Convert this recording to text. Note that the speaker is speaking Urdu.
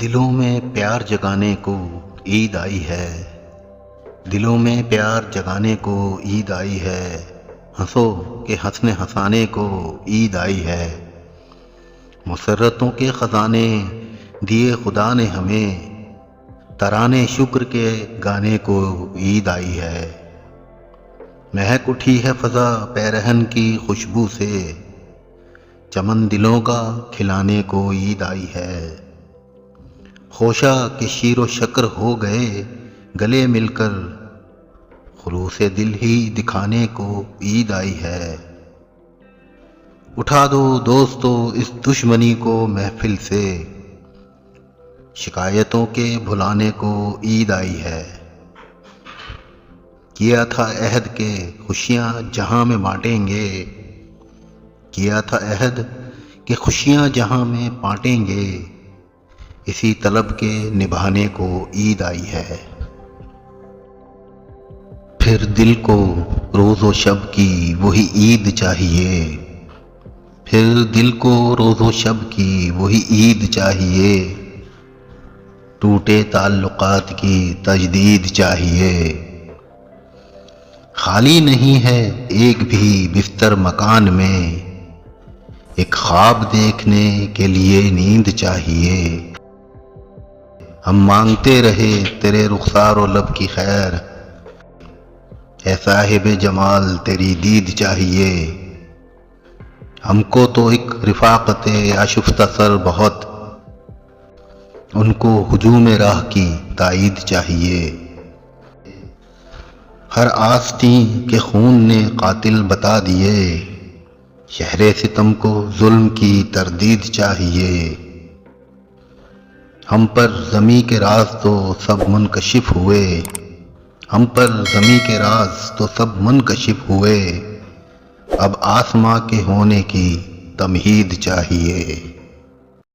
دلوں میں پیار جگانے کو عید آئی ہے، دلوں میں پیار جگانے کو عید آئی ہے، ہنسو کہ ہنسنے ہنسانے کو عید آئی ہے۔ مسرتوں کے خزانے دیے خدا نے ہمیں، ترانے شکر کے گانے کو عید آئی ہے۔ مہک اٹھی ہے فضا پیرہن کی خوشبو سے، چمن دلوں کا کھلانے کو عید آئی ہے۔ خوشا کہ شیر و شکر ہو گئے گلے مل کر، خلوص دل ہی دکھانے کو عید آئی ہے۔ اٹھا دو دوستو اس دشمنی کو محفل سے، شکایتوں کے بھلانے کو عید آئی ہے۔ کیا تھا عہد کہ خوشیاں جہاں میں بانٹیں گے، کیا تھا عہد کہ خوشیاں جہاں میں بانٹیں گے، اسی طلب کے نبھانے کو عید آئی ہے۔ پھر دل کو روز و شب کی وہی عید چاہیے، پھر دل کو روز و شب کی وہی عید چاہیے، ٹوٹے تعلقات کی تجدید چاہیے۔ خالی نہیں ہے ایک بھی بستر مکان میں، ایک خواب دیکھنے کے لیے نیند چاہیے۔ ہم مانگتے رہے تیرے رخسار و لب کی خیر، اے صاحب جمال تیری دید چاہیے۔ ہم کو تو ایک رفاقت آشفتہ سر بہت، ان کو ہجوم راہ کی تائید چاہیے۔ ہر آستین کے خون نے قاتل بتا دیے، شہر ستم کو ظلم کی تردید چاہیے۔ ہم پر زمیں کے راز تو سب منکشف ہوئے، ہم پر زمیں کے راز تو سب منکشف ہوئے، اب آسماں کے ہونے کی تمہید چاہیے۔